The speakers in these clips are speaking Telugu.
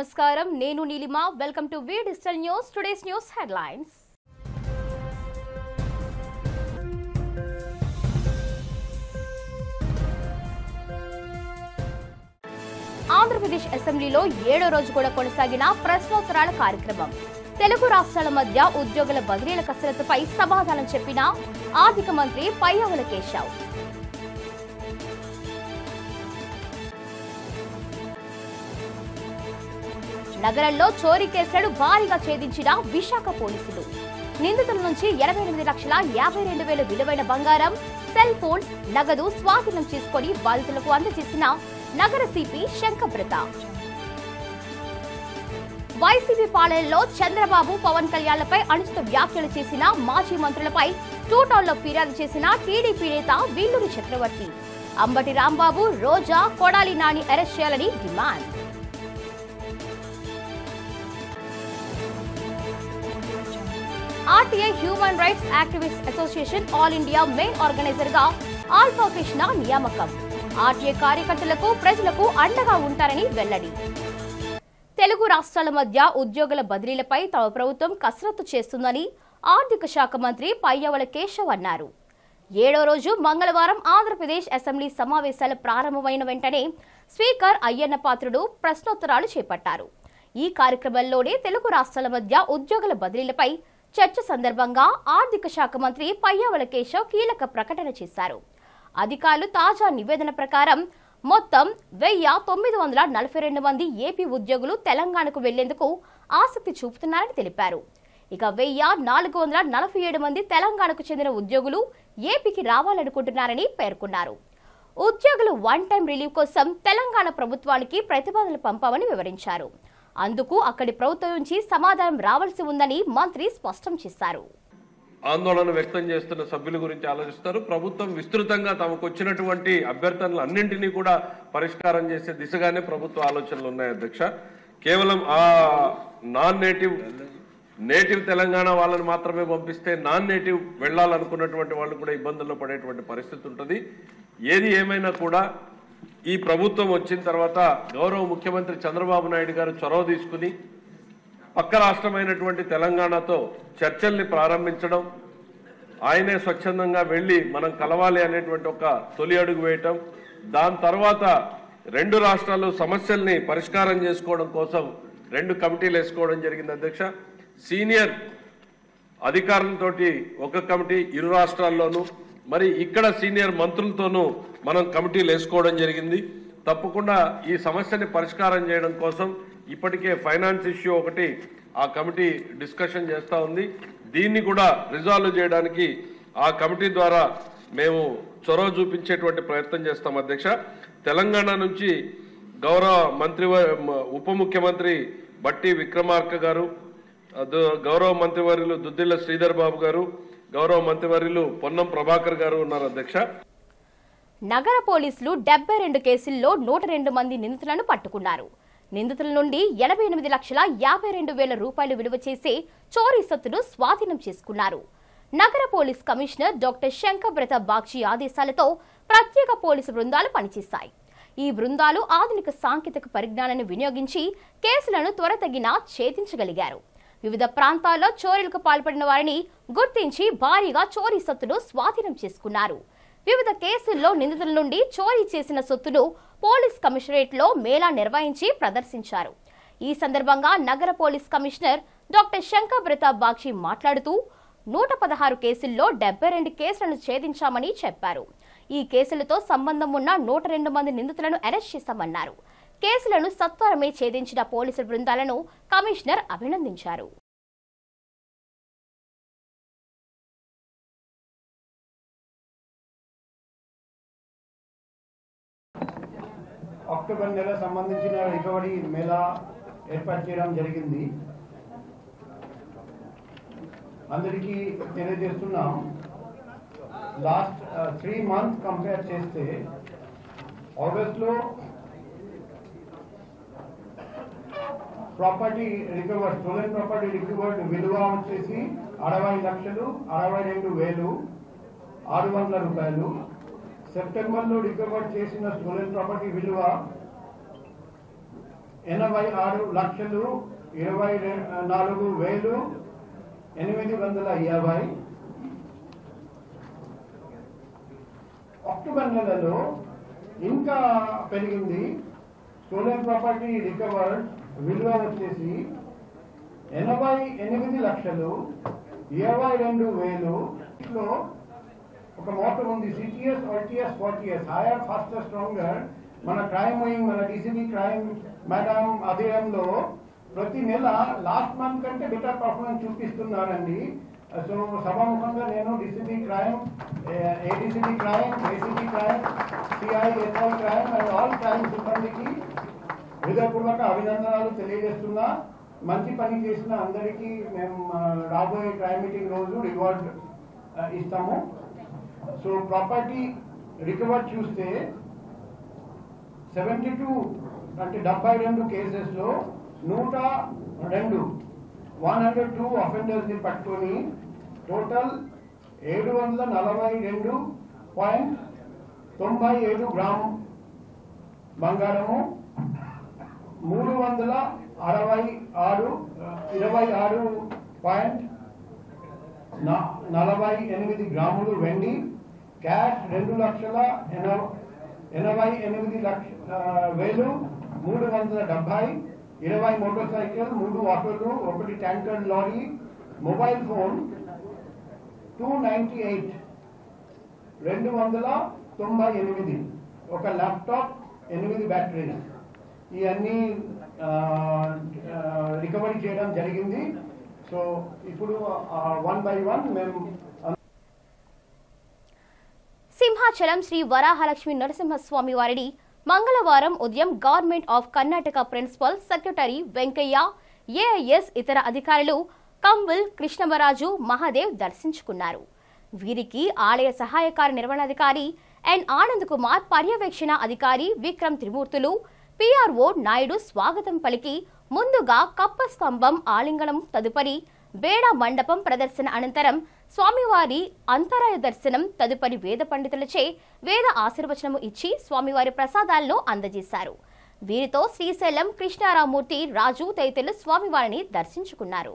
నమస్కారం నేను Neelima welcome to V digital news today's news headlines Andhra Pradesh అసెంబ్లీలో 7వ రోజు కూడా కొనసాగిన ప్రశ్నోత్తరాల కార్యక్రమం తెలుగు రాష్ట్రాల మధ్య ఉద్యోగుల బదిలీల కసరత్తుపై సమాధానం చెప్పిన ఆర్థిక మంత్రి పయ్యావుల కేశవ్ నగరంలో చోరీ కేసులను భారీగా ఛేదించిన విశాఖ పోలీసులు నిందితుల నుంచి 88,52,000 విలువైన బంగారం సెల్ ఫోన్స్ నగదు స్వాధీనం చేసుకుని బాధితులకు అందజేసిన నగర సిపి శంకబ్రత వైసీపీ పాలనలో చంద్రబాబు పవన్ కళ్యాణ్లపై అనుచిత వ్యాఖ్యలు చేసిన మాజీ మంత్రులపై టూటౌన్లో ఫిర్యాదు చేసిన టీడీపీ నేత వీల్లూరి చక్రవర్తి అంబటి రాంబాబు రోజా కొడాలి నాని అరెస్ట్ చేయాలని demand RTI human rights activist association all India main organiser గా ఆల్ఫా కృష్ణ నియామకం ఆర్టీఐ కార్యకర్తలకు ప్రజలకు అండగా ఉంటారని వెల్లడి తెలుగు రాష్ట్రాల మధ్య ఉద్యోగుల బదిలీలపై తమ ప్రభుత్వం కసరత్తు చేస్తుందని ఆర్థిక శాఖ మంత్రి పయ్యావుల కేశవ్ అన్నారు 7వ రోజు మంగళవారం ఆంధ్రప్రదేశ్ అసెంబ్లీ సమావేశాలు ప్రారంభమైన వెంటనే స్పీకర్ అయ్యన్న పాత్రుడు ప్రశ్నోత్తరాలు చేపట్టారు ఈ కార్యక్రమంలోనే తెలుగు రాష్ట్రాల మధ్య ఉద్యోగుల బదిలీలపై చర్చ సందర్భంగా ఆర్థిక శాఖ మంత్రి పయ్యావుల కేశవ్ కీలక ప్రకటన చేశారు అధికారులు తాజా నివేదన ప్రకారం మొత్తం 1,942 మంది ఏపీ ఉద్యోగులు తెలంగాణకు వెళ్లేందుకు ఆసక్తి చూపుతున్నారని తెలిపారు ఇక 1,447 మంది తెలంగాణకు చెందిన ఉద్యోగులు ఏపీకి రావాలనుకుంటున్నారని పేర్కొన్నారు ఉద్యోగులు వన్ టైం రిలీవ్ కోసం తెలంగాణ ప్రభుత్వానికి ప్రతిపాదనలు పంపామని వివరించారు అందుకు అక్కడి ప్రభుత్వం నుంచి సమాధానం రావాల్సి ఉందని మంత్రి స్పష్టం చేశారు ఆందోళన వ్యక్తం చేస్తున్న సభ్యుల గురించి ఆలోచిస్తారు ప్రభుత్వం విస్తృతంగా తమకు వచ్చినటువంటి అభ్యర్థనలు అన్నింటినీ కూడా పరిష్కారం చేసే దిశగానే ప్రభుత్వ ఆలోచనలు ఉన్నాయి అధ్యక్ష కేవలం ఆ నాన్ నేటివ్ తెలంగాణ వాళ్ళని మాత్రమే పంపిస్తే నాన్ నేటివ్ వెళ్ళాలనుకున్నటువంటి వాళ్ళు కూడా ఇబ్బందుల్లో పడేటువంటి పరిస్థితి ఉంటుంది ఏది ఏమైనా కూడా ఈ ప్రభుత్వం వచ్చిన తర్వాత గౌరవ ముఖ్యమంత్రి చంద్రబాబు నాయుడు గారు చొరవ తీసుకుని పక్క రాష్ట్రమైనటువంటి తెలంగాణతో చర్చల్ని ప్రారంభించడం ఆయనే స్వచ్ఛందంగా వెళ్ళి మనం కలవాలి అనేటువంటి ఒక తొలి అడుగు వేయటం దాని తర్వాత రెండు రాష్ట్రాలు సమస్యల్ని పరిష్కారం చేసుకోవడం కోసం 2 కమిటీలు వేసుకోవడం జరిగింది అధ్యక్ష సీనియర్ అధికారులతోటి ఒక కమిటీ ఇరు రాష్ట్రాల్లోనూ మరి ఇక్కడ సీనియర్ మంత్రులతోనూ మనం కమిటీలు వేసుకోవడం జరిగింది తప్పకుండా ఈ సమస్యని పరిష్కారం చేయడం కోసం ఇప్పటికే ఫైనాన్స్ ఇష్యూ ఒకటి ఆ కమిటీ డిస్కషన్ చేస్తూ ఉంది దీన్ని కూడా రిజాల్వ్ చేయడానికి ఆ కమిటీ ద్వారా మేము చొరవ చూపించేటువంటి ప్రయత్నం చేస్తాం అధ్యక్ష తెలంగాణ నుంచి గౌరవ మంత్రి ఉప ముఖ్యమంత్రి బట్టి విక్రమార్క గారు గౌరవ మంత్రివర్యులు దుద్దిళ్ల శ్రీధర్ బాబు గారు గౌరవ మంత్రివర్యులు పొన్నం ప్రభాకర్ గారు ఉన్నారు అధ్యక్ష నగర పోలీసులు 72 కేసుల్లో 102 మంది నిందితులను పట్టుకున్నారు నిందితుల నుండి 88,52,000 రూపాయలు విలువ చేసే చోరీ సొత్తును స్వాధీనం చేసుకున్నారు నగర police commissioner doctor Shankhabrata Bagchi ఆదేశాలతో ప్రత్యేక పోలీసు బృందాలు పనిచేశాయి ఈ బృందాలు ఆధునిక సాంకేతిక పరిజ్ఞానాన్ని వినియోగించి కేసులను త్వరితగిన ఛేదించగలిగారు వివిధ ప్రాంతాల్లో చోరీలకు పాల్పడిన వారిని గుర్తించి భారీగా చోరీ సొత్తును స్వాధీనం చేసుకున్నారు వివిధ కేసుల్లో నిందితుల నుండి చోరీ చేసిన సొత్తును పోలీస్ కమిషనరేట్లో మేళా నిర్వహించి ప్రదర్శించారు ఈ సందర్భంగా నగర police commissioner doctor Shankhabrata Bagchi మాట్లాడుతూ 116 కేసుల్లో 72 కేసులను ఛేదించామని చెప్పారు ఈ కేసులతో సంబంధం ఉన్న 102 మంది నిందితులను అరెస్ట్ చేశామన్నారు కేసులను సత్వరమే ఛేదించిన పోలీసు బృందాలను కమిషనర్ అభినందించారు అక్టోబర్ నెల సంబంధించిన రికవరీ మేళా ఏర్పాటు చేయడం జరిగింది అందరికీ తెలియజేస్తున్నాం లాస్ట్ 3 months కంపేర్ చేస్తే ఆగస్టులో property recovered stolen property recovered విలువ వచ్చేసి 60,62,600 రూపాయలు సెప్టెంబర్లో రికవర్ చేసిన స్టోలెన్ ప్రాపర్టీ విలువ 86,24,850 అక్టోబర్ నెలలో ఇంకా పెరిగింది. స్టోలెన్ ప్రాపర్టీ రికవర్డ్ విలువ వచ్చేసి 88,22,000 లో ఒక మోటో ఉంది, సిటిఎస్ ఆర్టీఎస్ 40S హైయర్ ఫాస్టర్ స్ట్రాంగర్. మన క్రైమ్ వింగ్, మన డీసీబీ క్రైమ్ మేడం అధీనంలో ప్రతి నెల లాస్ట్ మంత్ కంటే బెటర్ పర్ఫార్మెన్స్ చూపిస్తున్నారండి. సో సభాముఖంగా నేను DCB crime, ADCB crime, ACB crime, CI, SI crime and all crime సిబ్బందికి హృదయపూర్వక అభినందనలు తెలియజేస్తున్నా. మంచి పని చేసిన అందరికీ మేము రాబోయే క్రైమ్ మీటింగ్ రోజు రివార్డ్ ఇస్తాము. సో ప్రాపర్టీ రికవర్ చూస్తే 72 అంటే 72 కేసెస్లో 102 అఫెండర్స్ని పట్టుకొని టోటల్ 742.97 గ్రామ్ బంగారము, 326.48 గ్రాములు వెండి, క్యాష్ 2,88,370, 20 మోటార్ సైకిల్, 3 ఆటోలు, 1 ట్యాంకర్ లారీ, మొబైల్ ఫోన్ 298, ఒక ల్యాప్టాప్, 8 బ్యాటరీలు, ఇవన్నీ రికవరీ చేయడం జరిగింది. సో ఇప్పుడు 1 by 1 మేము సింహాచలం శ్రీ వరాహలక్ష్మి నరసింహస్వామి వారిని మంగళవారం ఉదయం government of Karnataka principal secretary Venkaiah, AIS ఇతర అధికారులు కంబుల్ కృష్ణమరాజు మహాదేవ్ దర్శించుకున్నారు. వీరికి ఆలయ సహాయ కార్యనిర్వహణాధికారి ఎన్ ఆనంద్ కుమార్, పర్యవేక్షణ అధికారి విక్రమ్ త్రిమూర్తులు, పిఆర్ఓ నాయుడు స్వాగతం పలికి ముందుగా కప్ప స్తంభం ఆలింగనం, తదుపరి బేడా మండపం ప్రదర్శన అనంతరం స్వామివారి అంతరాయ దర్శనం, తదుపరి వేద పండితులచే వేద ఆశీర్వచనము ఇచ్చి స్వామివారి ప్రసాదాలను అందజేశారు. వీరితో శ్రీశైలం కృష్ణారామూర్తి, రాజు తదితరులు స్వామివారిని దర్శించుకున్నారు.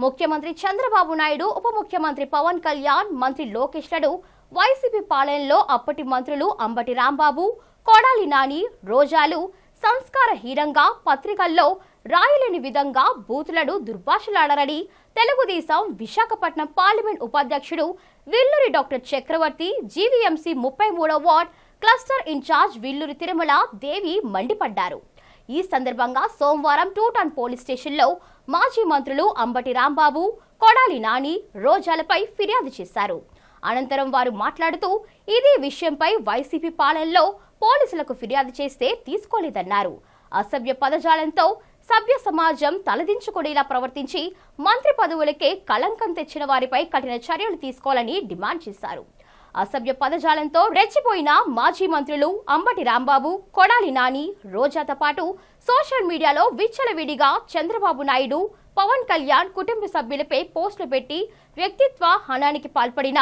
ముఖ్యమంత్రి చంద్రబాబు నాయుడు, ఉప ముఖ్యమంత్రి పవన్ కళ్యాణ్, మంత్రి లోకేష్ లను వైసీపీ పాలనలో అప్పటి మంత్రులు అంబటి రాంబాబు, కొడాలి నాని, రోజాలు సంస్కారహీనంగా పత్రికల్లో రాయలేని విధంగా బూతులను దుర్భాషలాడారని తెలుగుదేశం విశాఖపట్నం పార్లమెంట్ ఉపాధ్యక్షుడు విల్లూరి డాక్టర్ చక్రవర్తి, జీవీఎంసీ 33వ ward cluster incharge Villuri Tirumala Devi మండిపడ్డారు. ఈ సందర్భంగా సోమవారం 2 టౌన్ పోలీస్ స్టేషన్లో మాజీ మంత్రులు అంబటి రాంబాబు, కొడాలి నాని, రోజాలపై ఫిర్యాదు చేశారు. అనంతరం వారు మాట్లాడుతూ ఇదే విషయంపై వైసీపీ పాలనలో పోలీసులకు ఫిర్యాదు చేస్తే తీసుకోలేదన్నారు. అసభ్య పదజాలంతో సభ్య సమాజం తలదించుకునేలా ప్రవర్తించి మంత్రి పదవులకే కళంకం తెచ్చిన వారిపై కఠిన చర్యలు తీసుకోవాలని డిమాండ్ చేశారు. అసభ్య పదజాలంతో రెచ్చిపోయిన మాజీ మంత్రులు అంబటి రాంబాబు, కొడాలి నాని, రోజాతో పాటు సోషల్ మీడియాలో విచ్చలవిడిగా చంద్రబాబు నాయుడు, పవన్ కళ్యాణ్ కుటుంబ సభ్యులపై పోస్టులు పెట్టి వ్యక్తిత్వ హనానికి పాల్పడిన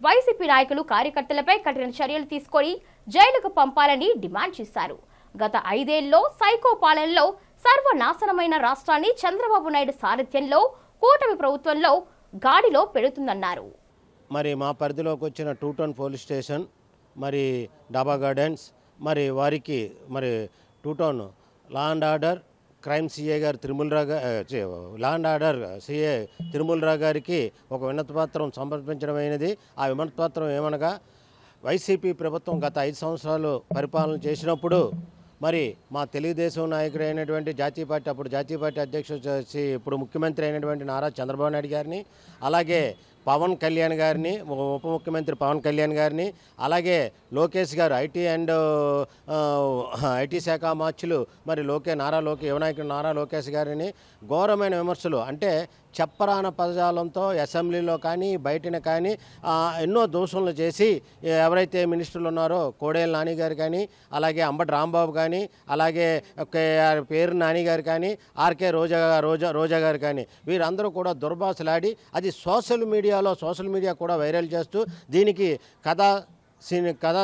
వైసీపీ నాయకులు, కార్యకర్తలపై కఠిన చర్యలు తీసుకొని జైలుకు పంపాలని డిమాండ్ చేశారు. గత 5 ఏళ్లలో సైకో పాలనలో సర్వనాశనమైన రాష్ట్రాన్ని చంద్రబాబు నాయుడు సారథ్యంలో కూటమి ప్రభుత్వంలో గాడిలో పెడుతుందన్నారు. మరి మా పరిధిలోకి వచ్చిన 2 టౌన్ పోలీస్ స్టేషన్, మరి డాబా గార్డెన్స్, మరి వారికి మరి 2 town law and order crime CA గారు law and order CA Tirumala Rao గారికి ఒక వినతిపత్రం సమర్పించడమైనది. ఆ వినతిపత్రం ఏమనగా, వైసీపీ ప్రభుత్వం గత 5 సంవత్సరాలు పరిపాలన చేసినప్పుడు మరి మా తెలుగుదేశం నాయకుడు అయినటువంటి అప్పుడు జాతీయ పార్టీ అధ్యక్షుడు ఇప్పుడు ముఖ్యమంత్రి అయినటువంటి నారా చంద్రబాబు నాయుడు గారిని, అలాగే పవన్ కళ్యాణ్ గారిని, ఉప ముఖ్యమంత్రి పవన్ కళ్యాణ్ గారిని, అలాగే లోకేష్ గారు ఐటీ శాఖ మార్చులు మరి యువనాయకుడు నారా లోకేష్ గారిని ఘోరమైన విమర్శలు, అంటే చెప్పరాన పదజాలంతో అసెంబ్లీలో కానీ బయటన కానీ ఎన్నో దోషణలు చేసి ఎవరైతే మినిస్టర్లు ఉన్నారో కోడేల నాని గారు కానీ, అలాగే అంబటి రాంబాబు కానీ, అలాగే పేరు నాని గారు కానీ, ఆర్కే రోజా గారు కానీ, వీరందరూ కూడా దుర్భాషలాడి అది సోషల్ మీడియా కూడా వైరల్ చేస్తూ దీనికి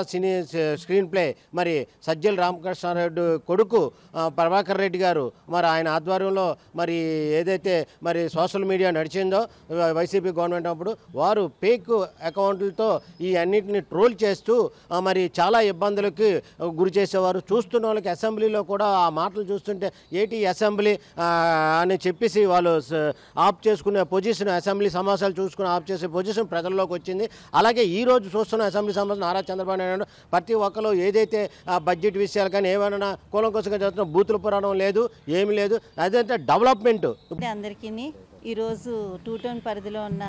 సినీ స్క్రీన్ ప్లే మరి సజ్జల రామకృష్ణారెడ్డి కొడుకు ప్రభాకర్ రెడ్డి గారు మరి ఆయన ఆధ్వర్యంలో మరి ఏదైతే మరి సోషల్ మీడియా నడిచిందో వైసీపీ గవర్నమెంట్ అప్పుడు వారు ఫేక్ అకౌంట్లతో ఈ అన్నింటిని ట్రోల్ చేస్తూ మరి చాలా ఇబ్బందులకి గురి చేసేవారు. చూస్తున్న వాళ్ళకి అసెంబ్లీలో కూడా ఆ మాటలు చూస్తుంటే ఏటి అసెంబ్లీ అని చెప్పేసి వాళ్ళు ఆఫ్ చేసుకునే పొజిషన్, అసెంబ్లీ సమావేశాలు చూసుకుని ఆఫ్ చేసే పొజిషన్ ప్రజల్లోకి వచ్చింది. అలాగే ఈరోజు చూస్తున్న అసెంబ్లీ సమావేశం నారా చంద్రబాబు నాయుడు ప్రతి ఒక్కరు ఏదైతే బడ్జెట్ విషయాలు కానీ ఏమైనా కూలంకోసంగా చేస్తున్న బూతుల పురాణం లేదు, ఏమి లేదు, అదంటే డెవలప్మెంట్. అందరికీ ఈరోజు 2 టౌన్ పరిధిలో ఉన్న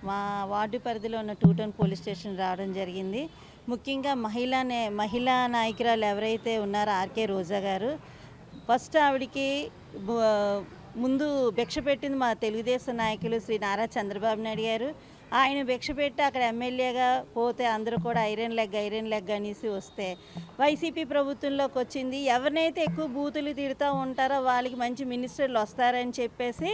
మా వార్డు పరిధిలో ఉన్న 2 టౌన్ పోలీస్ స్టేషన్ రావడం జరిగింది. ముఖ్యంగా మహిళా నాయకురాలు ఎవరైతే ఉన్నారో ఆర్కే రోజా గారు, ఫస్ట్ ఆవిడికి ముందు భిక్ష పెట్టింది మా తెలుగుదేశం నాయకులు శ్రీ నారా చంద్రబాబు నాయుడు గారు. ఆయన భిక్ష పెట్టి అక్కడ ఎమ్మెల్యేగా పోతే అందరూ కూడా ఐరన్ లెగ్ అనేసి వస్తే వైసీపీ ప్రభుత్వంలోకి వచ్చింది. ఎవరినైతే ఎక్కువ బూతులు తిడుతూ ఉంటారో వాళ్ళకి మంచి మినిస్టర్లు వస్తారని చెప్పేసి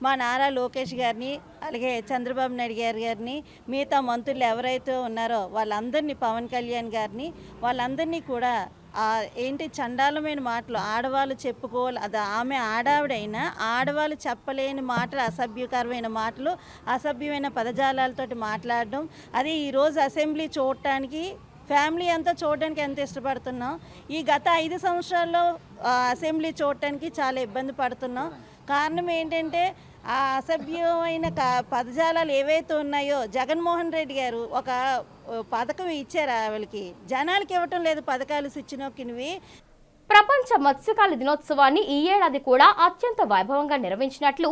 మా నారా లోకేష్ గారిని, అలాగే చంద్రబాబు నాయుడు గారిని, మిగతా మంత్రులు ఎవరైతే ఉన్నారో వాళ్ళందరినీ, పవన్ కళ్యాణ్ గారిని, వాళ్ళందరినీ కూడా ఏంటి చండాలమైన మాటలు ఆడవాళ్ళు చెప్పుకోవాలి, అది ఆమె ఆడావిడైనా ఆడవాళ్ళు చెప్పలేని మాటలు, అసభ్యకరమైన మాటలు, అసభ్యమైన పదజాలాలతోటి మాట్లాడడం, అది ఈరోజు అసెంబ్లీ చూడటానికి ఫ్యామిలీ అంతా చూడడానికి ఎంత ఇష్టపడుతున్నాం. ఈ గత 5 సంవత్సరాల్లో అసెంబ్లీ చూడటానికి చాలా ఇబ్బంది పడుతున్నాం. కారణం ఏంటంటే ఆ అసభ్యమైన పదజాలాలు ఏవైతే ఉన్నాయో జగన్మోహన్ రెడ్డి గారు ఒక పథకం ఇచ్చారు, వాళ్ళకి జనాలకి ఇవ్వటం లేదు పథకాలు ఇచ్చినవి. ప్రపంచ మత్స్యకాల దినోత్సవాన్ని ఈ ఏడాది కూడా అత్యంత వైభవంగా నిర్వహించినట్లు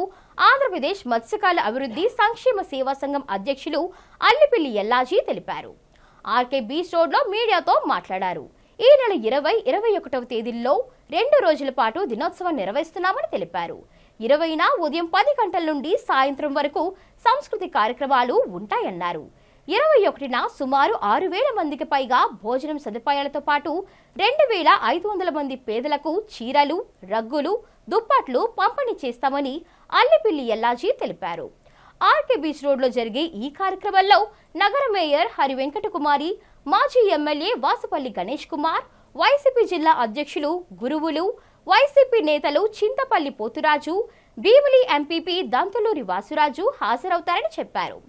ఆంధ్రప్రదేశ్ మత్స్యకాల అభివృద్ధి సంక్షేమ సేవా సంఘం అధ్యక్షులు అల్లిపిల్లి ఎల్లాజీ తెలిపారు. ఆర్కే బీచ్ రోడ్లో మీడియాతో మాట్లాడారు. ఈ నెల 20-21వ తేదీల్లో 2 రోజుల పాటు దినోత్సవం నిర్వహిస్తున్నామని తెలిపారు. 20న ఉదయం 10 గంటల నుండి సాయంత్రం వరకు సాంస్కృతిక కార్యక్రమాలు ఉంటాయన్నారు. 21న సుమారు 6,000 మందికి పైగా భోజనం సదుపాయాలతో పాటు 2,500 మంది పేదలకు చీరలు, రగ్గులు, దుప్పట్లు పంపిణీ చేస్తామని అల్లిపిల్లి ఎల్లాజీ తెలిపారు. ఆర్కే బీచ్ రోడ్లో జరిగే ఈ కార్యక్రమంలో నగర మేయర్ హరి వెంకట కుమారి, మాజీ ఎమ్మెల్యే వాసుపల్లి గణేష్ కుమార్, వైసీపీ జిల్లా అధ్యక్షులు గురువులు, వైసీపీ నేతలు చింతపల్లి పోతురాజు, భీమిలి ఎంపీపీ దంతులూరి వాసురాజు హాజరవుతారని చెప్పారు.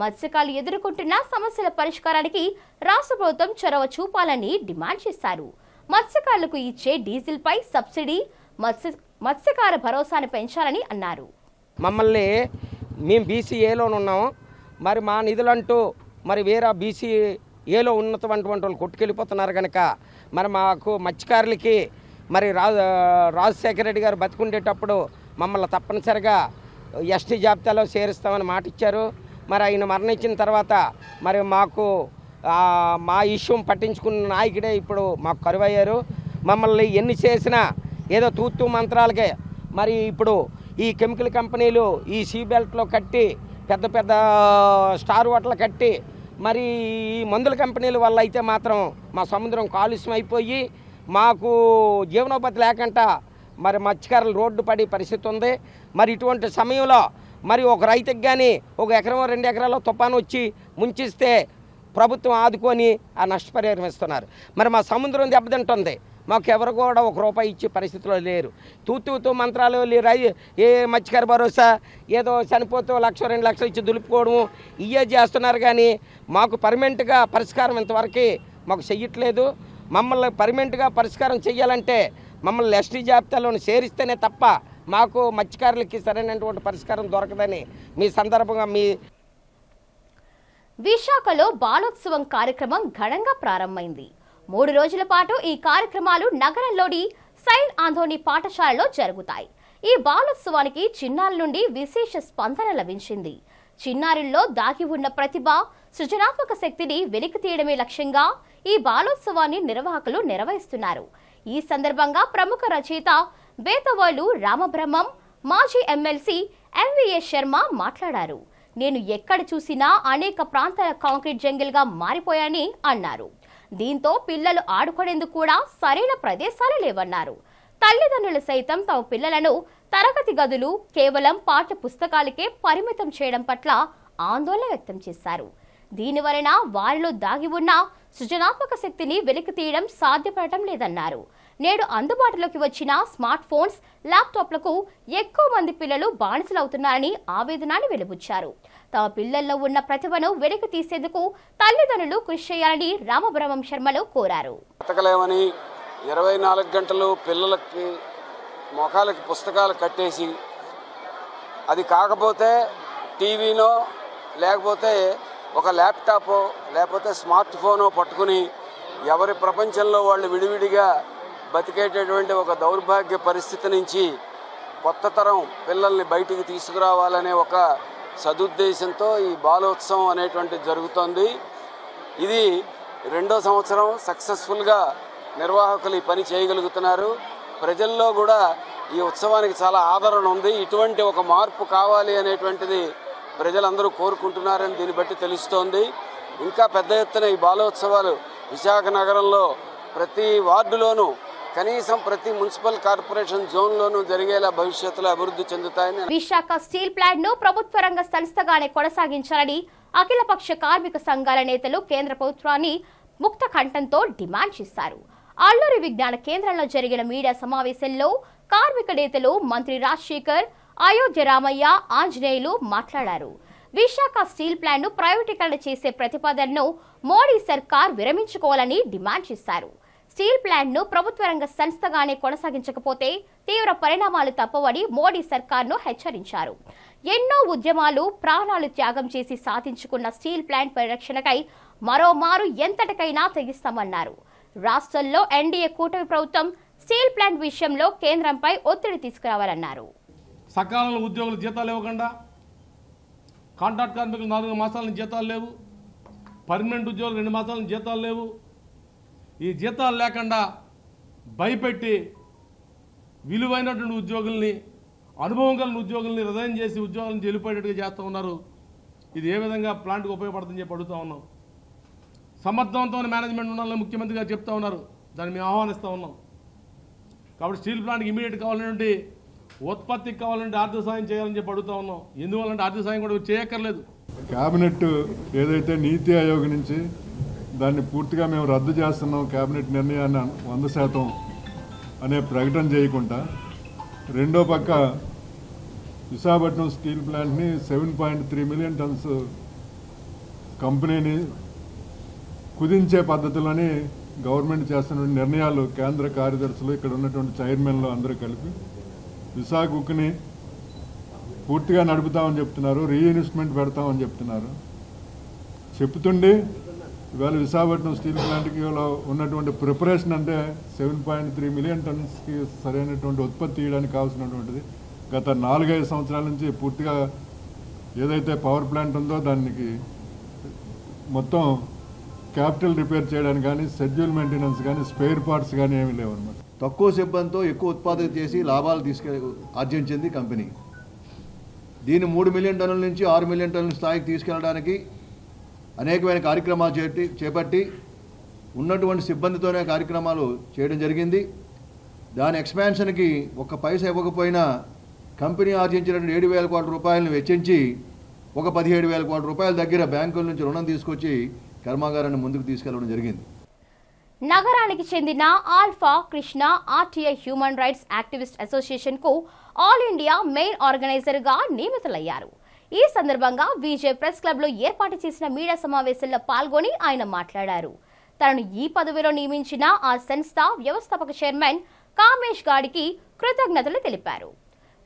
మత్స్యకారులు ఎదుర్కొంటున్న సమస్యల పరిష్కారానికి రాష్ట్ర ప్రభుత్వం చొరవ చూపాలని డిమాండ్ చేశారు. మత్స్యకారులకు ఇచ్చే డీజిల్ పై సబ్సిడీ, మత్స్యకార భరోసాను పెంచాలని అన్నారు. మమ్మల్ని మేము బీసీఏలో ఉన్నాము, మరి మా నిధులంటూ మరి వేరే బీసీఏలో ఉన్నటువంటి వాళ్ళు కొట్టుకెళ్ళిపోతున్నారు కనుక మరి మాకు మత్స్యకారులకి మరి రాజశేఖర రెడ్డి గారు బతుకుండేటప్పుడు మమ్మల్ని తప్పనిసరిగా ఎస్టీ జాబితాలో చేరుస్తామని మాట ఇచ్చారు. మరి ఆయన మరణించిన తర్వాత మరి మాకు మా ఇష్యూ పట్టించుకున్న నాయకుడే ఇప్పుడు మాకు కరువయ్యారు. మమ్మల్ని ఎన్ని చేసినా ఏదో తూత్తు మంత్రాలకే మరి ఇప్పుడు ఈ కెమికల్ కంపెనీలు ఈ సీ బెల్ట్లో కట్టి పెద్ద పెద్ద స్టార్ హోటల్ కట్టి మరి ఈ మందుల కంపెనీల వల్ల అయితే మాత్రం మా సముద్రం కాలుష్యం అయిపోయి మాకు జీవనోపాధి లేకుండా మరి మత్స్యకారులు రోడ్డు పడే పరిస్థితి ఉంది. మరి ఇటువంటి సమయంలో మరి ఒక రైతుకి కానీ 1 ఎకరం 2 ఎకరాల్లో తుఫాను వచ్చి ముంచిస్తే ప్రభుత్వం ఆదుకొని ఆ నష్టపరిహారం ఇస్తున్నారు. మరి మా సముద్రం దెబ్బతింటుంది, మాకు ఎవరు కూడా 1 రూపాయి ఇచ్చే పరిస్థితిలో లేరు. తూతూ మంత్రాలు ఏ మత్స్యకార భరోసా ఏదో చనిపోతే 1,00,000 2 లక్షలు ఇచ్చి దులుపుకోవడము ఇవే చేస్తున్నారు. కానీ మాకు పర్మనెంట్గా పరిష్కారం ఇంతవరకు మాకు చెయ్యట్లేదు. మమ్మల్ని పర్మనెంట్గా పరిష్కారం చెయ్యాలంటే మమ్మల్ని ఎస్టీ జాబితాలోని చేరిస్తేనే తప్ప మాకు మత్స్యకారులకి సరైనటువంటి పరిష్కారం దొరకదని మీ సందర్భంగా విశాఖలో బాలోత్సవం కార్యక్రమం ఘనంగా ప్రారంభమైంది. 3 రోజుల పాటు ఈ కార్యక్రమాలు నగరంలోని సెయింట్ ఆంథోనీ పాఠశాలలో జరుగుతాయి. ఈ బాలోత్సవానికి చిన్నారుల నుండి విశేష స్పందన లభించింది. చిన్నారుల్లో దాగి ఉన్న ప్రతిభ, సృజనాత్మక శక్తిని వెలికి తీయడమే లక్ష్యంగా ఈ బాలోత్సవాన్ని నిర్వాహకులు నిర్వహిస్తున్నారు. ఈ సందర్భంగా ప్రముఖ రచయిత బేతవాళ్లు రామబ్రహ్మం, మాజీ ఎమ్మెల్సీ ఎంవీఎస్ శర్మ మాట్లాడారు. నేను ఎక్కడ చూసినా అనేక ప్రాంతాల కాంక్రీట్ జంగిల్గా మారిపోయాయని అన్నారు. దీంతో పిల్లలు ఆడుకునేందుకు కూడా సరైన ప్రదేశాలు లేవన్నారు. తల్లిదండ్రులు సైతం తమ పిల్లలను తరగతి గదులు కేవలం పాఠ్య పుస్తకాలకే పరిమితం చేయడం పట్ల ఆందోళన వ్యక్తం చేశారు. దీనివలన వారిలో దాగి ఉన్న సృజనాత్మక శక్తిని వెలికి తీయడం సాధ్యపడటం లేదన్నారు. నేడు అందుబాటులోకి వచ్చిన స్మార్ట్ ఫోన్స్, ల్యాప్టాప్లకు ఎక్కువ మంది పిల్లలు బానిసలవుతున్నారని ఆవేదనని వెలిబుచ్చారు. తమ పిల్లల్లో ఉన్న ప్రతిభను వెలికి తీసేందుకు తల్లిదండ్రులు కృషి చేయాలని రామబ్రహ్మం శర్మలు కోరారు. 24 గంటలు పిల్లలకి మొఖాలకి పుస్తకాలు కట్టేసి, అది కాకపోతే టీవీనో లేకపోతే ఒక ల్యాప్టాపో లేకపోతే స్మార్ట్ ఫోనో పట్టుకుని ఎవరి ప్రపంచంలో వాళ్ళు విడివిడిగా బతికేటటువంటి ఒక దౌర్భాగ్య పరిస్థితి నుంచి కొత్త తరం పిల్లల్ని బయటికి తీసుకురావాలనే ఒక సదుద్దేశంతో ఈ బాలోత్సవం అనేటువంటి జరుగుతోంది. ఇది 2వ సంవత్సరం సక్సెస్ఫుల్గా నిర్వాహకులు ఈ పని చేయగలుగుతున్నారు. ప్రజల్లో కూడా ఈ ఉత్సవానికి చాలా ఆదరణ ఉంది. ఇటువంటి ఒక మార్పు కావాలి అనేటువంటిది ప్రజలందరూ కోరుకుంటున్నారని దీన్ని బట్టి తెలుస్తోంది. ఇంకా పెద్ద ఎత్తున ఈ బాలోత్సవాలు విశాఖ నగరంలో ప్రతి వార్డులోనూ, కనీసం ప్రతి మున్సిపల్ కార్పొరేషన్ జోన్లోనూ జరిగేలా భవిష్యత్తులో అభివృద్ధి చెందుతాయని. విశాఖ స్టీల్ ప్లాంట్ ను ప్రభుత్వ రంగ సంస్థగానే కొనసాగించాలని అఖిలపక్ష కార్మిక సంఘాల నేతలు కేంద్ర ప్రభుత్వాన్ని ముక్త కంఠంతో డిమాండ్ చేశారు. అల్లూరి విజ్ఞాన కేంద్రంలో జరిగిన మీడియా సమావేశంలో కార్మిక నేతలు మంత్రి రాజశేఖర్, అయోధ్య రామయ్య, ఆంజనేయులు మాట్లాడారు. విశాఖ స్టీల్ ప్లాంట్ ను ప్రైవేటీకరణ చేసే ప్రతిపాదనను మోడీ సర్కార్ విరమించుకోవాలని డిమాండ్ చేశారు. స్టీల్ ప్లాంట్ ను ప్రభుత్వ రంగ సంస్థగానే కొనసాగించకపోతే తీవ్ర పరిణామాలు తప్పవని మోడీ సర్కార్ను హెచ్చరించారు. ఎన్నో ఉద్యమాలు, ప్రాణాలు త్యాగం చేసి సాధించుకున్న స్టీల్ ప్లాంట్ పరిరక్షణకై మరోమారు ఎంతటికైనా తెగిస్తామన్నారు. రాష్ట్రంలో ఎన్డీఏ కూటమి ప్రభుత్వం స్టీల్ ప్లాంట్ విషయంలో కేంద్రంపై ఒత్తిడి తీసుకురావాలన్నారు. సకాలంలో ఉద్యోగులు జీతాలు ఇవ్వకుండా, కాంట్రాక్ట్ కార్మికులు 4 మాసాల నుంచి జీతాలు లేవు, పర్మనెంట్ ఉద్యోగులు 2 మాసాల నుంచి జీతాలు లేవు. ఈ జీతాలు లేకుండా భయపెట్టి విలువైనటువంటి ఉద్యోగుల్ని, అనుభవం కలిగిన ఉద్యోగుల్ని రిజైన్ చేసి ఉద్యోగులను వెళ్ళిపోయేటట్టుగా చేస్తూ ఉన్నారు. ఇది ఏ విధంగా ప్లాంట్కి ఉపయోగపడుతుందని చెప్పి అడుగుతూ ఉన్నాం. సమర్థవంతమైన మేనేజ్మెంట్ ఉండాలని ముఖ్యమంత్రి గారు చెప్తా ఉన్నారు. దాన్ని మేము ఆహ్వానిస్తూ ఉన్నాం. కాబట్టి స్టీల్ ప్లాంట్కి ఇమీడియట్ కావాలంటే, ఉత్పత్తికి కావాలంటే ఆర్థిక సాయం చేయాలని చెప్పి అడుగుతూ ఉన్నాం. ఎందువల్లంటే ఆర్థిక సాయం కూడా చేయక్కర్లేదు. కేబినెట్ ఏదైతే నీతి ఆయోగ్ నుంచి దాన్ని పూర్తిగా మేము రద్దు చేస్తున్నాం, కేబినెట్ నిర్ణయాన్ని 100% అనే ప్రకటన చేయకుండా, రెండో పక్క విశాఖపట్నం స్టీల్ ప్లాంట్ని 7.3 మిలియన్ టన్స్ కంపెనీని కుదించే పద్ధతిలోని గవర్నమెంట్ చేస్తున్న నిర్ణయాలు కేంద్ర కార్యదర్శులు, ఇక్కడ ఉన్నటువంటి చైర్మన్లు అందరూ కలిపి విశాఖ ఉక్కుని పూర్తిగా నడుపుతామని చెప్తున్నారు, రీఇన్వెస్ట్మెంట్ పెడతామని చెప్తున్నారు. చెప్తుండి ఇవాళ విశాఖపట్నం స్టీల్ ప్లాంట్కి ఉన్నటువంటి ప్రిపరేషన్ అంటే 7.3 మిలియన్ టన్స్కి సరైనటువంటి ఉత్పత్తి తీయడానికి కావాల్సినటువంటిది గత 4-5 సంవత్సరాల నుంచి పూర్తిగా ఏదైతే పవర్ ప్లాంట్ ఉందో దానికి మొత్తం క్యాపిటల్ రిపేర్ చేయడానికి కానీ, షెడ్యూల్ మెయింటెనెన్స్ కానీ, స్పేర్ పార్ట్స్ కానీ ఏమీ లేవు అన్నమాట. తక్కువ సిబ్బందితో ఎక్కువ ఉత్పాదన చేసి లాభాలు ఆర్జించింది కంపెనీ. దీన్ని 3 మిలియన్ టన్నుల నుంచి 6 మిలియన్ టన్నుల స్థాయికి తీసుకెళ్ళడానికి అనేకమైన కార్యక్రమాలు చేపట్టి ఉన్నటువంటి సిబ్బందితోనే కార్యక్రమాలు చేయడం జరిగింది. దాని ఎక్స్పాన్షన్కి 1 పైసా ఇవ్వకపోయినా కంపెనీ ఆర్జించినటువంటి 7,000 కోట్ల రూపాయలను వెచ్చించి 17,000 కోట్ల రూపాయల దగ్గర బ్యాంకుల నుంచి రుణం తీసుకొచ్చి కర్మాగారాన్ని ముందుకు తీసుకెళ్లడం జరిగింది. నగరానికి చెందిన alpha Krishna RTI human rights activist association కు ఆల్ ఇండియా మెయిన్ ఆర్గనైజర్ గా నియమితులయ్యారు. ఈ సందర్భంగా విజయ్ ప్రెస్ క్లబ్ లో ఏర్పాటు చేసిన మీడియా సమావేశంలో పాల్గొని ఆయన మాట్లాడారు. తనను ఈ పదవిలో నియమించిన ఆ సంస్థ వ్యవస్థాపక చైర్మన్ కామేష్ గాడికి కృతజ్ఞతలు తెలిపారు.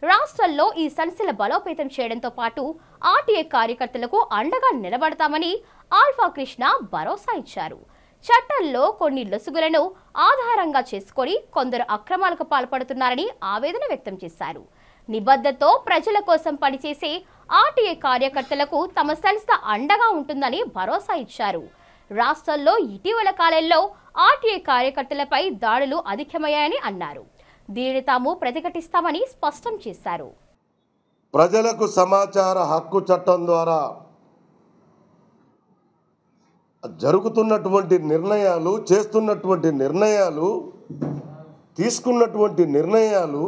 రాష్ట్రంలో ఈ సంస్థల బలోపేతం చేయడంతో పాటు ఆర్టీఐ కార్యకర్తలకు అండగా నిలబడతామని ఆల్ఫా కృష్ణ భరోసా ఇచ్చారు. చట్టంలో కొన్ని లొసుగులను ఆధారంగా చేసుకొని కొందరు అక్రమాలకు పాల్పడుతున్నారని ఆవేదన వ్యక్తం చేశారు. నిబద్ధతతో ప్రజల కోసం పనిచేసే ఆర్టీఏ కార్యకర్తలకు తమ సంస్థ అండగా ఉంటుందని భరోసా ఇచ్చారు. రాష్ట్రంలో ఇటీవల కాలంలో ఆర్టీఏ కార్యకర్తలపై దాడులు అధికమయ్యాయని అన్నారు. దీనిని తాము ప్రతిఘటిస్తామని స్పష్టం చేశారు. ప్రజలకు సమాచార హక్కు చట్టం ద్వారా జరుగుతున్నటువంటి నిర్ణయాలు, చేస్తున్నటువంటి నిర్ణయాలు, తీసుకున్నటువంటి నిర్ణయాలు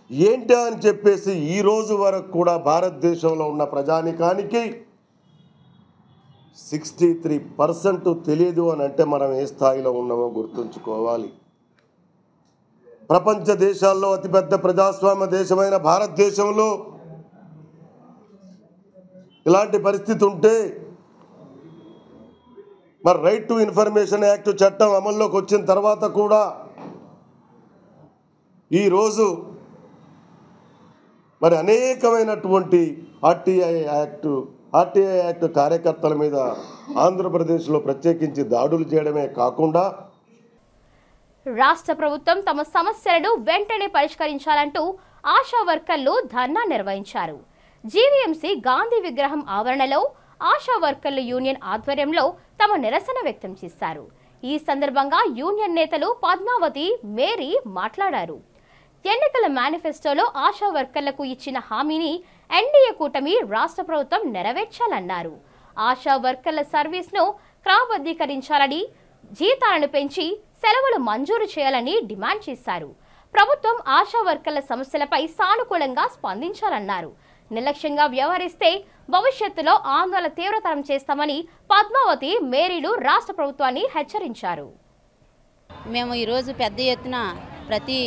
ఏంటా అని చెప్పేసి ఈ రోజు వరకు కూడా భారతదేశంలో ఉన్న ప్రజానికానికి 63% తెలియదు అని అంటే మనం ఏ స్థాయిలో ఉన్నామో గుర్తుంచుకోవాలి. ప్రపంచ దేశాల్లో అతిపెద్ద ప్రజాస్వామ్య దేశమైన భారతదేశంలో ఇలాంటి పరిస్థితి ఉంటే మరి రైట్ టు ఇన్ఫర్మేషన్ యాక్ట్ చట్టం అమల్లోకి వచ్చిన తర్వాత కూడా ఈరోజు మరి అనేకమైనటువంటి ఆర్టీఐ యాక్ట్ కార్యకర్తల మీద ఆంధ్రప్రదేశ్లో ప్రత్యేకించి దాడులు చేయడమే కాకుండా రాష్ట్ర ప్రభుత్వం తమ సమస్యలను వెంటనే పరిష్కరించాలంటూ ఆశా వర్కర్లు ధర్నా నిర్వహించారు. జీవీఎంసీ గాంధీ విగ్రహం ఆవరణలో ఆశా వర్కర్ల యూనియన్ ఆధ్వర్యంలో తమ నిరసన వ్యక్తం చేశారు. ఈ సందర్భంగా యూనియన్ నేతలు పద్మావతి, మేరీ మాట్లాడారు. ఎన్నికల మేనిఫెస్టోలో ఆశా వర్కర్లకు ఇచ్చిన హామీని ఎన్డీఏ కూటమి రాష్ట్ర ప్రభుత్వం నెరవేర్చాలన్నారు. ఆశా వర్కర్ల సర్వీస్ను క్రమబద్ధీకరించాలని, జీతాలను పెంచి సెలవులు మంజూరు చేయాలని డిమాండ్ చేశారు. ప్రభుత్వం ఆశా వర్కర్ల సమస్యలపై సానుకూలంగా స్పందించాలన్నారు. నిర్లక్ష్యంగా వ్యవహరిస్తే భవిష్యత్తులో ఆందోళన తీవ్రతరం చేస్తామని పద్మావతి, మేరీలు రాష్ట్ర ప్రభుత్వాన్ని హెచ్చరించారు. మేము ఈరోజు పెద్ద ఎత్తున ప్రతి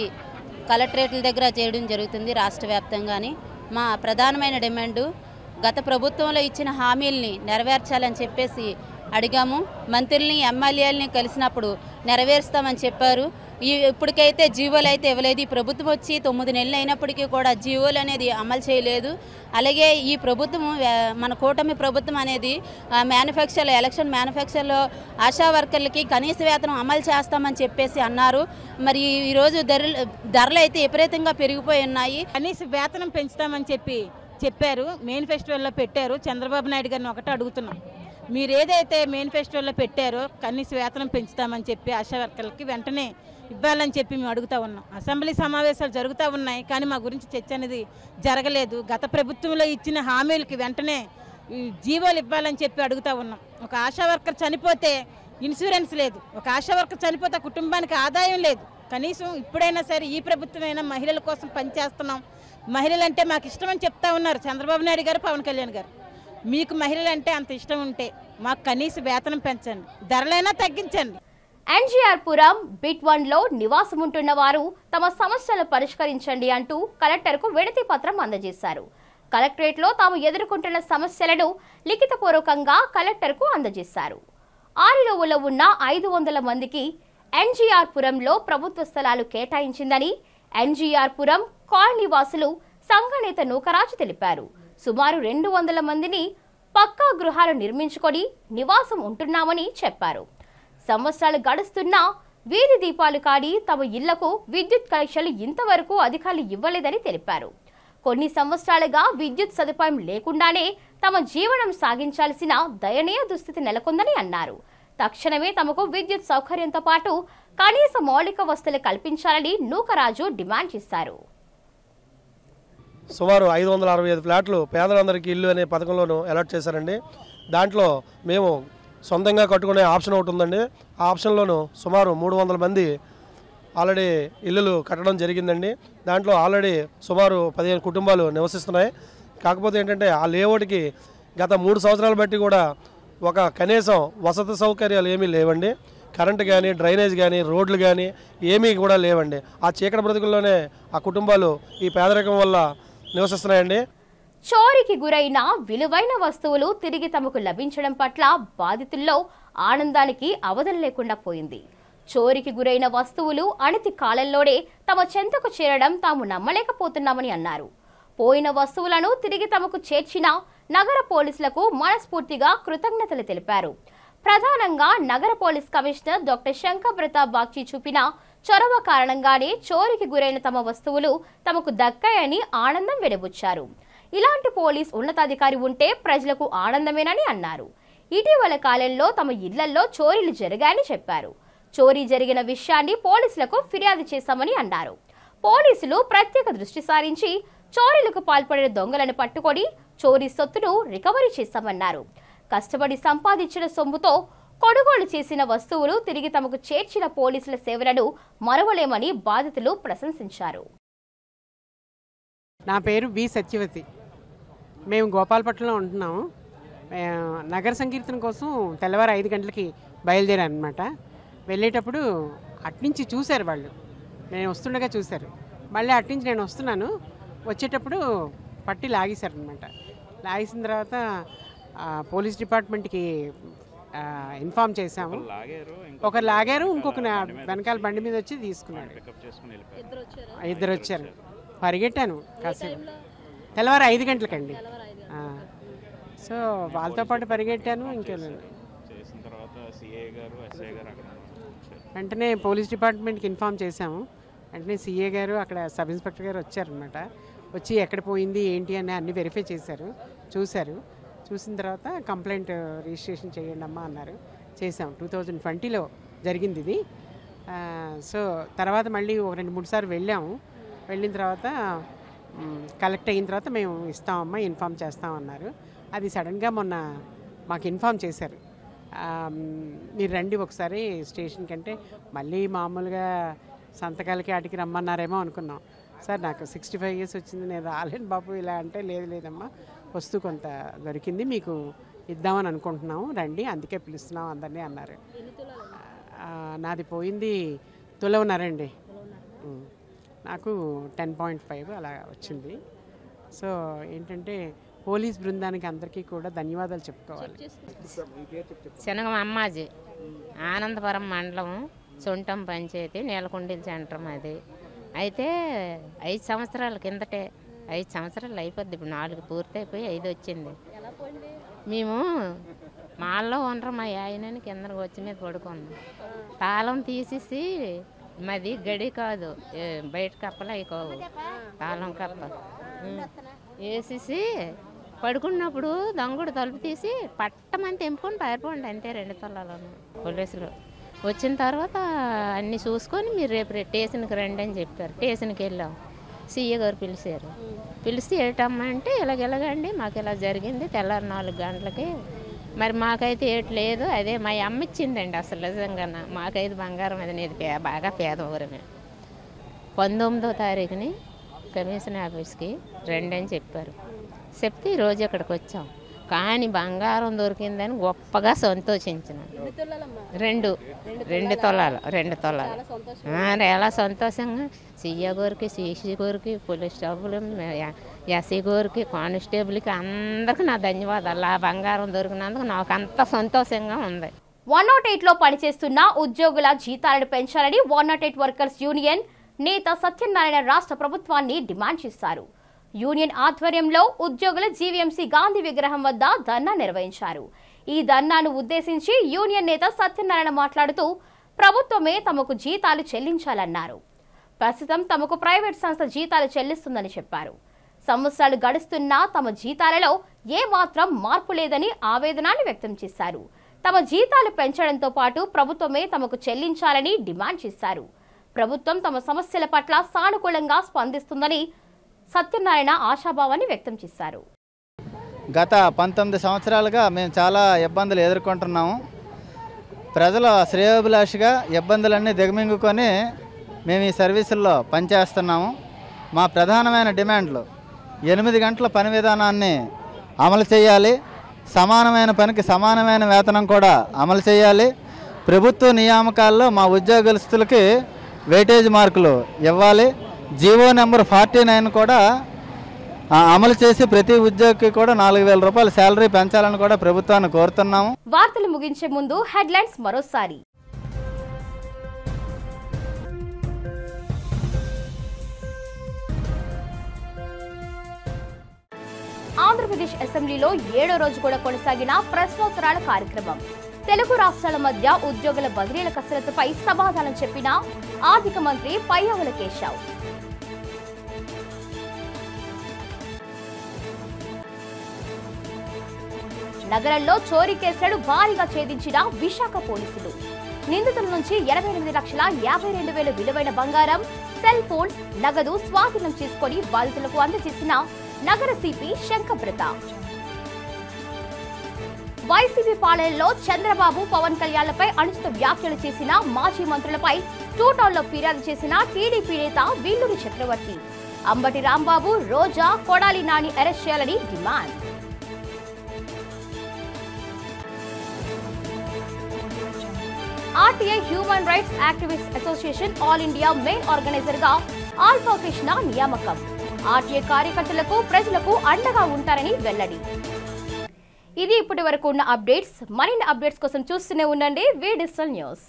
కలెక్టరేట్ల దగ్గర చేయడం జరుగుతుంది. రాష్ట్ర వ్యాప్తంగానే మా ప్రధానమైన డిమాండు గత ప్రభుత్వంలో ఇచ్చిన హామీల్ని నెరవేర్చాలని చెప్పేసి అడిగాము. మంత్రుల్ని, ఎమ్మెల్యేలని కలిసినప్పుడు నెరవేరుస్తామని చెప్పారు. ఇప్పటికైతే జీవోలు అయితే ఇవ్వలేదు. ఈ ప్రభుత్వం వచ్చి 9 నెలలు అయినప్పటికీ కూడా జీవోలు అనేది అమలు చేయలేదు. అలాగే ఈ ప్రభుత్వం, మన కూటమి ప్రభుత్వం అనేది ఎలక్షన్ మేనిఫెస్టోలో ఆశా వర్కర్లకి కనీస వేతనం అమలు చేస్తామని చెప్పేసి అన్నారు. మరి ఈరోజు ధరలు అయితే విపరీతంగా పెరిగిపోయి ఉన్నాయి. కనీస వేతనం పెంచుతామని చెప్పారు. మేనిఫెస్టోలో పెట్టారు. చంద్రబాబు నాయుడు గారిని ఒకటే అడుగుతున్నాం, మీరు ఏదైతే మేనిఫెస్టోలో పెట్టారో కనీస వేతనం పెంచుతామని చెప్పి ఆశా వర్కర్లకి వెంటనే ఇవ్వాలని చెప్పి మేము అడుగుతూ ఉన్నాం. అసెంబ్లీ సమావేశాలు జరుగుతూ ఉన్నాయి, కానీ మా గురించి చర్చ అనేది జరగలేదు. గత ప్రభుత్వంలో ఇచ్చిన హామీలకి వెంటనే జీవోలు ఇవ్వాలని చెప్పి అడుగుతూ ఉన్నాం. ఒక ఆశా వర్కర్ చనిపోతే ఇన్సూరెన్స్ లేదు, ఒక ఆశా వర్కర్ చనిపోతే కుటుంబానికి ఆదాయం లేదు. కనీసం ఇప్పుడైనా సరే ఈ ప్రభుత్వమైనా మహిళల కోసం పనిచేస్తున్నాం, మహిళలంటే మాకు ఇష్టమని చెప్తా ఉన్నారు చంద్రబాబు నాయుడు గారు, పవన్ కళ్యాణ్ గారు. మీకు మహిళలంటే అంత ఇష్టం ఉంటే మాకు కనీస వేతనం పెంచండి, ధరలైనా తగ్గించండి. ఎన్జీఆర్ పురం బిట్ 1లో నివాసం ఉంటున్న వారు తమ సమస్యలను పరిష్కరించండి అంటూ కలెక్టర్కు వినతి పత్రం అందజేశారు. కలెక్టరేట్లో తాము ఎదుర్కొంటున్న సమస్యలను లిఖితపూర్వకంగా కలెక్టర్కు అందజేశారు. ఆరిలోవులో ఉన్న 500 మందికి ఎన్జీఆర్ పురంలో ప్రభుత్వ స్థలాలు కేటాయించిందని ఎన్జీఆర్ పురం కాలనీ వాసులు సంఘనేత నూకరాజు తెలిపారు. సుమారు 200 మందిని పక్కా గృహాలు నిర్మించుకొని నివాసం ఉంటున్నామని చెప్పారు. సంవత్సరాలు గడుస్తున్నా వీధి దీపాలు కాడి తమ ఇళ్లకు విద్యుత్ కనెక్షన్లు ఇంతవరకు అధికారులు ఇవ్వలేదని తెలిపారు. కొన్ని సంవత్సరాలుగా విద్యుత్ సదుపాయం లేకుండానే తమ జీవనం సాగించాల్సిన దయనీయ దుస్థితి నెలకొందని అన్నారు. తక్షణమే తమకు విద్యుత్ సౌకర్యంతో పాటు కనీస మౌలిక వసతులు కల్పించాలని నూకరాజు డిమాండ్ చేశారు. సుమారు 565 ఫ్లాట్లు పేదలందరికీ ఇల్లు అనే పథకంలోనూ అలాట్ చేశారండి. దాంట్లో మేము సొంతంగా కట్టుకునే ఆప్షన్ ఒకటి ఉందండి. ఆ ఆప్షన్లోనూ సుమారు 300 మంది ఆల్రెడీ ఇల్లులు కట్టడం జరిగిందండి. దాంట్లో ఆల్రెడీ సుమారు 15 కుటుంబాలు నివసిస్తున్నాయి. కాకపోతే ఏంటంటే ఆ లేఅవుట్కి గత 3 సంవత్సరాలు బట్టి కూడా ఒక కనీసం వసతి సౌకర్యాలు ఏమీ లేవండి. కరెంటు కానీ, డ్రైనేజ్ కానీ, రోడ్లు కానీ ఏమీ కూడా లేవండి. ఆ చీకటి బ్రతుకుల్లోనే ఆ కుటుంబాలు ఈ పేదరికం వల్ల నివసిస్తున్నాయండి. చోరీకి గురైన విలువైన వస్తువులు తిరిగి తమకు లభించడం పట్ల బాధితుల్లో ఆనందానికి అవధులు లేకుండా పోయింది. చోరీకి గురైన వస్తువులు అనతి కాలంలోనే తమ చెంతకు చేరడం తాము నమ్మలేకపోతున్నామని అన్నారు. పోయిన వస్తువులను తిరిగి తమకు చేర్చిన నగర పోలీసులకు మనస్ఫూర్తిగా కృతజ్ఞతలు తెలిపారు. ప్రధానంగా నగర police commissioner doctor Shankar Pratap Bagchi చూపిన చొరవ కారణంగానే చోరీకి గురైన తమ వస్తువులు తమకు దక్కాయని ఆనందం వెలుబుచ్చారు. ఇలాంటి పోలీస్ ఉన్నతాధికారి ఉంటే ప్రజలకు ఆనందమేనని అన్నారు. ఇటీవల కాలంలో తమ ఇళ్లలో చోరీలు జరిగాయని చెప్పారు. చోరీ జరిగిన విషయాన్ని పోలీసులకు ఫిర్యాదు చేశామని అన్నారు. పోలీసులు ప్రత్యేక దృష్టి సారించి చోరీలకు పాల్పడిన దొంగలను పట్టుకొని చోరీ సొత్తును రికవరీ చేశామన్నారు. కష్టపడి సంపాదించిన సొమ్ముతో కొనుగోలు చేసిన వస్తువులు తిరిగి తమకు చేర్చిన పోలీసుల సేవలను మరవలేమని బాధితులు ప్రశంసించారు. నా పేరు బి సత్యవతి. మేము గోపాలపట్నంలో ఉంటున్నాము. నగర సంకీర్తన కోసం తెల్లవారు 5 గంటలకి బయలుదేరారనమాట. వెళ్ళేటప్పుడు అట్నుంచి చూశారు వాళ్ళు, నేను వస్తుండగా చూశారు. మళ్ళీ అట్నుంచి నేను వస్తున్నాను, వచ్చేటప్పుడు పట్టి లాగేశారనమాట. లాగేసిన తర్వాత పోలీస్ డిపార్ట్మెంట్కి ఇన్ఫామ్ చేశాము. ఒకరు లాగారు, ఇంకొక వెనకాల బండి మీద వచ్చి తీసుకున్నాడు. ఇద్దరు వచ్చారు. పరిగెట్టాను కాసేపు, తెల్లవారు 5 గంటలకండి. సో వాళ్ళతో పాటు పరిగెట్టాను. వెంటనే పోలీస్ డిపార్ట్మెంట్కి ఇన్ఫామ్ చేశాము. వెంటనే సిఏ గారు, అక్కడ సబ్ ఇన్స్పెక్టర్ గారు వచ్చారనమాట. వచ్చి ఎక్కడ పోయింది ఏంటి అని అన్ని వెరిఫై చేశారు, చూశారు. చూసిన తర్వాత కంప్లైంట్ రిజిస్ట్రేషన్ చేయండి అమ్మా అన్నారు. చేసాం. 2020లో జరిగింది ఇది. సో తర్వాత మళ్ళీ ఒక 2-3 సార్లు వెళ్ళాము. వెళ్ళిన తర్వాత కలెక్ట్ అయిన తర్వాత మేము ఇస్తామమ్మా, ఇన్ఫామ్ చేస్తామన్నారు. అది సడన్గా మొన్న మాకు ఇన్ఫామ్ చేశారు, మీరు రండి ఒకసారి స్టేషన్కి. అంటే మళ్ళీ మామూలుగా సంతకాలకి వాటికి రమ్మన్నారేమో అనుకున్నాం. సార్ నాకు 65 years వచ్చింది, నేను రాలేను బాబు ఇలా అంటే, లేదమ్మా వస్తూ కొంత దొరికింది, మీకు ఇద్దామని అనుకుంటున్నాము, రండి అందుకే పిలుస్తున్నాం అందరినీ అన్నారు. నాది పోయింది తులవన్నారండి. నాకు 10.5 అలా వచ్చింది. సో ఏంటంటే పోలీస్ బృందానికి అందరికీ కూడా ధన్యవాదాలు చెప్పుకోవాలి. శనగం అమ్మాజీ, ఆనందపురం మండలం, సొంటం పంచాయతీ, నీలకొండల సెంటర్ అది. అయితే 5 సంవత్సరాల కిందటే, 5 సంవత్సరాలు అయిపోద్ది, ఇప్పుడు 4 పూర్తయిపోయి 5 వచ్చింది. మేము మాల్లో ఉండరు, మా ఆయనని కిందకి వచ్చి మీద పడుకున్నాం. తాళం తీసేసి, మాది గడి కాదు, బయట కప్పలు అవి కావు, తాళం కప్ప వేసేసి పడుకున్నప్పుడు దొంగడు తలుపు తీసి పట్టమని తెంపుకొని పారిపోండి అంతే. 2 తొలాలను పోలీసులు వచ్చిన తర్వాత అన్నీ చూసుకొని మీరు రేపు స్టేషన్కి రండి అని చెప్పారు. స్టేషన్కి వెళ్ళాం. సీఏ గారు పిలిచారు. పిలిస్తే ఏటమ్మా అంటే ఇలాగెలాగండి మాకు ఇలా జరిగింది తెల్లారి 4 గంటలకి. మరి మాకైతే ఏటి లేదు, అదే మా అమ్మ ఇచ్చిందండి అసలు నిజంగా. మాకైతే బంగారం అది, నేను బాగా పేదవారమే. 19వ తారీఖుని కమిషన్ ఆఫీస్కి రండి అని చెప్పారు. చెప్తే ఈరోజు ఇక్కడికి వచ్చాం. కానీ బంగారం దొరికిందని గొప్పగా సంతోషించిన. 2 తొలాలు ఎలా సంతోషంగా సీఏ గారికి, సిసి గారికి, పోలీస్ స్టాఫ్లు, ఎస్సీ గారికి, కానిస్టేబుల్కి అందరికీ నా ధన్యవాదాలు. ఆ బంగారం దొరికినందుకు నాకు అంత సంతోషంగా ఉంది. 108లో పనిచేస్తున్న ఉద్యోగుల జీతాలను పెంచాలని 108 వర్కర్స్ యూనియన్ నేత సత్యనారాయణ రాష్ట్ర ప్రభుత్వాన్ని డిమాండ్ చేశారు. యూనియన్ ఆధ్వర్యంలో ఉద్యోగుల జీవీఎంసీ గాంధీ విగ్రహం వద్ద ధర్నా నిర్వహించారు. ఈ ధర్నాను ఉద్దేశించి యూనియన్ నేత సత్యనారాయణ మాట్లాడుతూ ప్రభుత్వమే తమకు జీతాలు చెల్లించాలన్నారు. ప్రస్తుతం తమకు ప్రైవేట్ సంస్థ జీతాలు చెల్లిస్తుందని చెప్పారు. సంవత్సరాలు గడుస్తున్నా తమ జీతాలలో ఏమాత్రం మార్పు లేదని ఆవేదనని వ్యక్తం చేశారు. తమ జీతాలు పెంచడంతో పాటు ప్రభుత్వమే తమకు చెల్లించాలని డిమాండ్ చేశారు. ప్రభుత్వం తమ సమస్యల పట్ల సానుకూలంగా స్పందిస్తుందని సత్యనారాయణ ఆశాభావాన్ని వ్యక్తం చేశారు. గత 19 సంవత్సరాలుగా మేము చాలా ఇబ్బందులు ఎదుర్కొంటున్నాము. ప్రజల శ్రేయోభిలాషిగా ఇబ్బందులన్నీ దిగమింగుకొని మేము ఈ సర్వీసుల్లో పనిచేస్తున్నాము. మా ప్రధానమైన డిమాండ్లు 8 గంటల పని విధానాన్ని అమలు చేయాలి, సమానమైన పనికి సమానమైన వేతనం కూడా అమలు చేయాలి, ప్రభుత్వ నియామకాల్లో మా ఉద్యోగస్తులకి వెయిటేజ్ మార్కులు ఇవ్వాలి, జీవో నెంబర్ 49 కూడా అమలు చేసి ప్రతి ఉద్యోగికి కూడా 4,000 రూపాయల శాలరీ పెంచాలని కూడా ప్రభుత్వాన్ని కోరుతున్నాము. వార్తలు ముగించే ముందు హెడ్లైన్స్ మరోసారి. ఆంధ్రప్రదేశ్ అసెంబ్లీలో 7వ రోజు కూడా కొనసాగిన ప్రశ్నోత్తరాల కార్యక్రమం. తెలుగు రాష్ట్రాల మధ్య ఉద్యోగుల బదిలీల కసరత్తుపై సమాధానం చెప్పిన ఆర్థిక మంత్రి పయ్యావుల కేశవ్. నగరంలో చోరీ కేసులను భారీగా ఛేదించిన విశాఖ పోలీసులు. నిందితుల నుంచి 88,52,000 విలువైన బంగారం, సెల్ ఫోన్స్, నగదు స్వాధీనం చేసుకుని బాధితులకు అందజేసిన నగర సిపి శంకర్ప్రతాప్. వైసీపీ పాలనలో చంద్రబాబు, పవన్ కళ్యాణ్లపై అనుచిత వ్యాఖ్యలు చేసిన మాజీ మంత్రులపై టూటౌన్లో ఫిర్యాదు చేసిన టీడీపీ నేత వీల్లూరి చక్రవర్తి. అంబటి రాంబాబు, రోజా, కొడాలి నాని అరెస్ట్ చేయాలని demand. RTI human rights activist association all India main organiser గా ఆల్ఫా కృష్ణ నియామకం. ఆర్టీఐ కార్యకర్తలకు, ప్రజలకు అండగా ఉంటారని వెల్లడి. ఇది ఇప్పటి వరకు ఉన్న అప్డేట్స్. మరిన్ని అప్డేట్స్ కోసం చూస్తూనే ఉండండి వి డిజిటల్ న్యూస్.